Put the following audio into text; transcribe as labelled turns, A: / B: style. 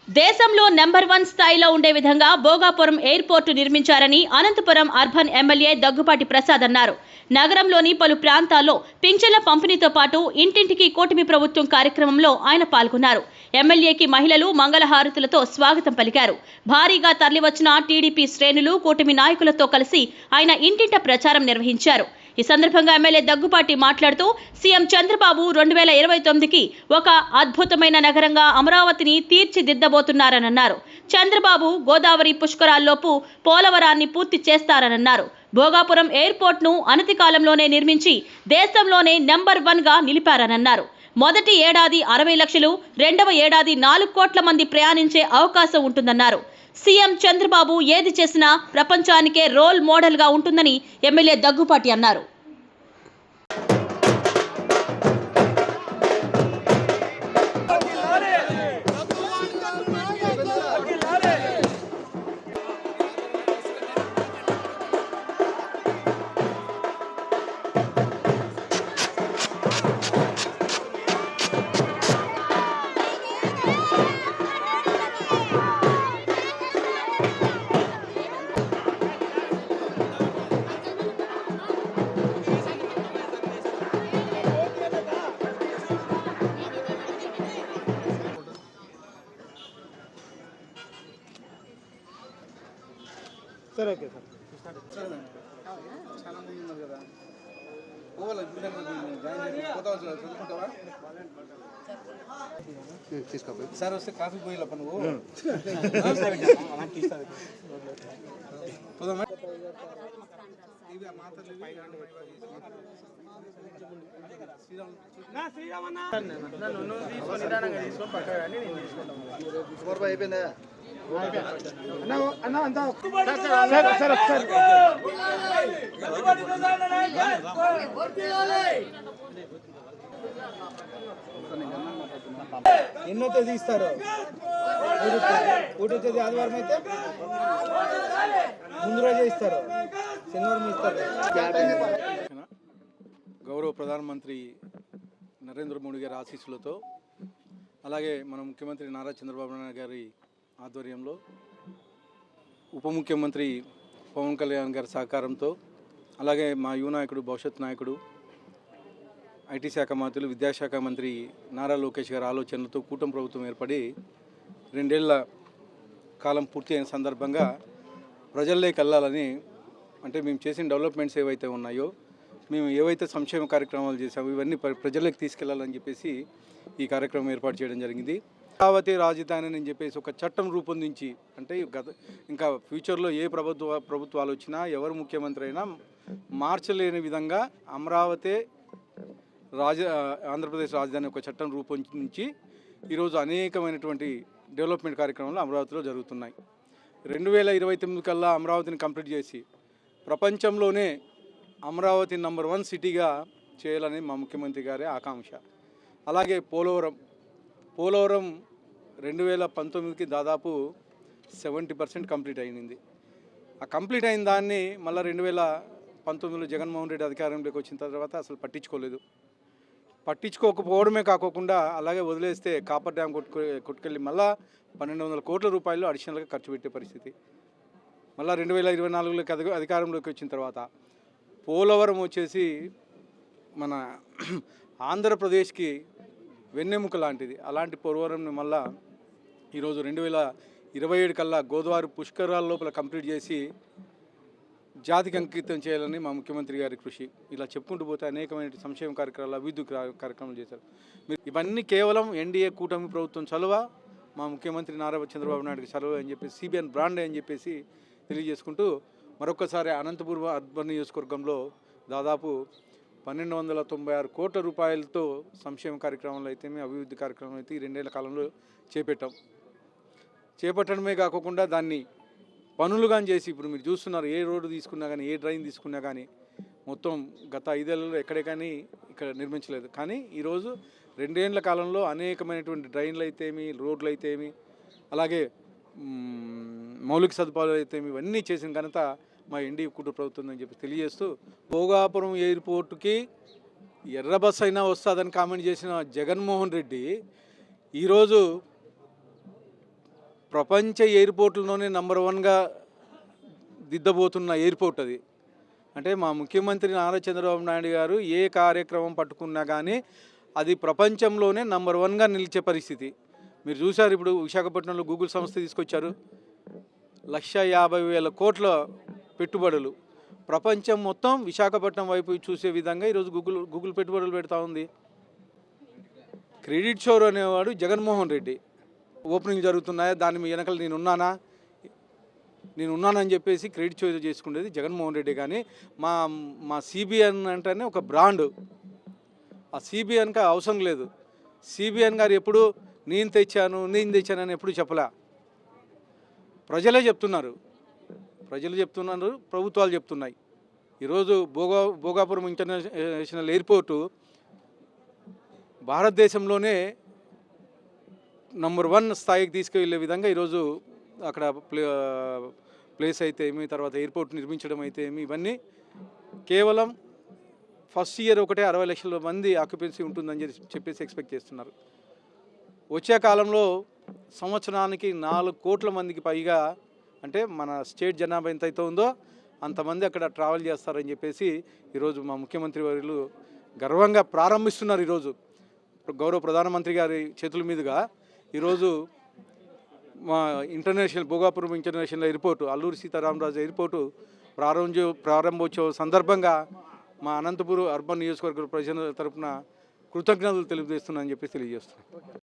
A: దేశంలో నెంబర్ 1 స్థాయిలో ఉండే విధంగా భోగాపురం ఎయిర్పోర్టు నిర్మించారని అనంతపురం అర్బన్ ఎమ్మెల్యే దగ్గుపాటి ప్రసాద్ అన్నారు. నగరంలోని పలు ప్రాంతాల్లో పింఛన్ల పంపిణీతో పాటు ఇంటింటికి కూటమి ప్రభుత్వం కార్యక్రమంలో ఆయన పాల్గొన్నారు. ఎమ్మెల్యేకి మహిళలు మంగళహారతులతో స్వాగతం పలికారు. భారీగా తరలివచ్చిన టీడీపీ శ్రేణులు కూటమి నాయకులతో కలిసి ఆయన ఇంటింట ప్రచారం నిర్వహించారు. ఈ సందర్భంగా ఎమ్మెల్యే దగ్గుపాటి మాట్లాడుతూ సీఎం చంద్రబాబు 2029కి ఒక అద్భుతమైన నగరంగా అమరావతిని తీర్చిదిద్దబోతున్నారన్నారు. చంద్రబాబు గోదావరి పుష్కరాల్లోపు పోలవరాన్ని పూర్తి చేస్తారన్నారు. భోగాపురం ఎయిర్పోర్ట్ను అనతి కాలంలోనే నిర్మించి దేశంలోనే నెంబర్ 1గా నిలిపారన్నారు. మొదటి ఏడాది 60 లక్షలు, రెండవ ఏడాది 4 కోట్ల మంది ప్రయాణించే అవకాశం ఉంటుందన్నారు. సీఎం చంద్రబాబు ఏది చేసినా ప్రపంచానికే రోల్ మోడల్గా ఉంటుందని ఎమ్మెల్యే దగ్గుపాటి అన్నారు.
B: సరే ఓకే సార్ చాలా మంది ఉన్నారు కదా పోవాలి చదువుకుంటావా తీసుకో సార్ వస్తే కాఫీ పోయిలప్ప నువ్వు పోదామా అయిపోయిందా అన్న అంతా ఎన్నో తేదీ ఇస్తారు? 1వ తేదీ ఆదివారం అయితే ముందు రోజే ఇస్తారు, శనివారం ఇస్తారు. గౌరవ ప్రధానమంత్రి నరేంద్ర మోడీ గారి ఆశీస్సులతో, అలాగే మన ముఖ్యమంత్రి నారా చంద్రబాబు నాయుడు గారి ఆధ్వర్యంలో, ఉప ముఖ్యమంత్రి పవన్ కళ్యాణ్ గారి సహకారంతో, అలాగే మా యువ నాయకుడు, భవిష్యత్ నాయకుడు, ఐటీ శాఖ మంత్రులు, విద్యాశాఖ మంత్రి నారా లోకేష్ గారి ఆలోచనలతో కూటమి ప్రభుత్వం ఏర్పడి 2 ఏళ్ల కాలం పూర్తి అయిన సందర్భంగా ప్రజల్లోకి వెళ్ళాలని, అంటే మేము చేసిన డెవలప్మెంట్స్ ఏవైతే ఉన్నాయో, మేము ఏవైతే సంక్షేమ కార్యక్రమాలు చేసామో ఇవన్నీ ప్రజల్లోకి తీసుకెళ్లాలని చెప్పేసి ఈ కార్యక్రమం ఏర్పాటు చేయడం జరిగింది. అమరావతి రాజధాని అని చెప్పేసి ఒక చట్టం రూపొందించి, అంటే ఇంకా ఫ్యూచర్లో ఏ ప్రభుత్వాలు వచ్చినా, ఎవరు ముఖ్యమంత్రి అయినా మార్చలేని విధంగా అమరావతి ఆంధ్రప్రదేశ్ రాజధాని ఒక చట్టం రూపొందించి ఈరోజు అనేకమైనటువంటి డెవలప్మెంట్ కార్యక్రమాలు అమరావతిలో జరుగుతున్నాయి. 2029 కల్లా అమరావతిని కంప్లీట్ చేసి ప్రపంచంలోనే అమరావతి నెంబర్ 1 సిటీగా చేయాలని మా ముఖ్యమంత్రి గారి ఆకాంక్ష. అలాగే పోలవరం 2019కి దాదాపు 70% కంప్లీట్ అయింది. ఆ కంప్లీట్ అయిన దాన్ని మళ్ళీ 2019లో జగన్మోహన్ రెడ్డి అధికారంలోకి వచ్చిన తర్వాత అసలు పట్టించుకోకపోవడమే కాకుండా అలాగే వదిలేస్తే కాపర్ డ్యామ్ కొట్టుకెళ్ళి మళ్ళీ 1200 కోట్ల రూపాయలు అడిషనల్గా ఖర్చు పెట్టే పరిస్థితి. మళ్ళీ 2024లోకి అధికారంలోకి వచ్చిన తర్వాత పోలవరం వచ్చేసి మన ఆంధ్రప్రదేశ్కి వెన్నెముక లాంటిది. అలాంటి పోలవరంని మళ్ళా ఈరోజు 2027 కల్లా గోదావరి పుష్కరాల లోపల కంప్లీట్ చేసి జాతికి అంకితం చేయాలని మా ముఖ్యమంత్రి గారి కృషి. ఇలా చెప్పుకుంటూ పోతే అనేకమైన సంక్షేమ కార్యక్రమాలు, అభివృద్ధి కార్యక్రమాలు చేశారు. ఇవన్నీ కేవలం ఎన్డీఏ కూటమి ప్రభుత్వం చలువ, మా ముఖ్యమంత్రి నారా చంద్రబాబు నాయుడుకి చలువ అని చెప్పేసి, సిబిఎన్ బ్రాండ్ అని చెప్పేసి తెలియజేసుకుంటూ, మరొకసారి అనంతపురం అర్బన్ నియోజకవర్గంలో దాదాపు 1296 కోట్ల రూపాయలతో సంక్షేమ కార్యక్రమాలు అయితేమి, అభివృద్ధి కార్యక్రమాలు అయితే ఈ 2 ఏళ్ల కాలంలో చేపట్టడమే కాకుండా దాన్ని పనులుగా చేసి ఇప్పుడు మీరు చూస్తున్నారు, ఏ రోడ్డు తీసుకున్నా కానీ, ఏ డ్రైన్ తీసుకున్నా కానీ మొత్తం గత 5 ఏళ్లలో ఎక్కడే కానీ ఇక్కడ నిర్మించలేదు. కానీ ఈరోజు 2 ఏళ్ల కాలంలో అనేకమైనటువంటి డ్రైన్లు అయితేమి, రోడ్లు అయితేమి, అలాగే మౌలిక సదుపాయాలు అయితేమి ఇవన్నీ చేసిన ఘనత మా ఎన్డీఏ కూటమి ప్రభుత్వం అని చెప్పి తెలియజేస్తూ, భోగాపురం ఎయిర్పోర్టుకి ఎర్ర బస్ అయినా వస్తుందని కామెంట్ చేసిన జగన్మోహన్ రెడ్డి ఈరోజు ప్రపంచ ఎయిర్పోర్ట్లలోనే నంబర్ 1గా దిద్దబోతున్న ఎయిర్పోర్ట్ అది. అంటే మా ముఖ్యమంత్రి నారా చంద్రబాబు నాయుడు గారు ఏ కార్యక్రమం పట్టుకున్నా కానీ అది ప్రపంచంలోనే నంబర్ 1గా నిలిచే పరిస్థితి. మీరు చూశారు, ఇప్పుడు విశాఖపట్నంలో గూగుల్ సంస్థ తీసుకొచ్చారు. 1,50,000 కోట్ల పెట్టుబడులు. ప్రపంచం మొత్తం విశాఖపట్నం వైపు చూసే విధంగా ఈరోజు గూగుల్ పెట్టుబడులు పెడతా ఉంది. క్రెడిట్ షోర్ అనేవాడు జగన్మోహన్ రెడ్డి. ఓపెనింగ్ జరుగుతున్నాయా, దాని వెనకాల నేనున్నానని చెప్పేసి క్రెడిట్ షో చేసుకునేది జగన్మోహన్ రెడ్డి. కానీ మా సిబిఎన్ అంటేనే ఒక బ్రాండ్. ఆ సిబిఎన్కి అవసరం లేదు. సిబిఎన్ గారు ఎప్పుడు నేను తెచ్చానని ఎప్పుడు చెప్పలే. ప్రజలు చెప్తున్నారు, ప్రభుత్వాలు చెప్తున్నాయి. ఈరోజు భోగాపురం ఇంటర్నేషనల్ ఎయిర్పోర్టు భారతదేశంలోనే నంబర్ 1 స్థాయికి తీసుకువెళ్ళే విధంగా ఈరోజు అక్కడ ప్లేస్ అయితే ఏమి, తర్వాత ఎయిర్పోర్ట్ నిర్మించడం అయితే ఏమి, ఇవన్నీ కేవలం ఫస్ట్ ఇయర్ ఒకటే 60 లక్షల మంది ఆక్యుపెన్సీ ఉంటుందని చెప్పేసి ఎక్స్పెక్ట్ చేస్తున్నారు. వచ్చే కాలంలో సంవత్సరానికి 4 కోట్ల మందికి పైగా, అంటే మన స్టేట్ జనాభా ఎంత అయితే ఉందో అంతమంది అక్కడ ట్రావెల్ చేస్తారని చెప్పేసి ఈరోజు మా ముఖ్యమంత్రి వర్యులు గర్వంగా ప్రారంభిస్తున్నారు. ఈరోజు గౌరవ ప్రధానమంత్రి గారి చేతుల మీదుగా ఈరోజు మా Bhogapuram international airport, Alluri Sitaramaraju airport ప్రారంభోత్సవ సందర్భంగా మా అనంతపురం అర్బన్ నియోజకవర్గ ప్రజల తరపున కృతజ్ఞతలు తెలియజేస్తున్నానని చెప్పి తెలియజేస్తున్నాను.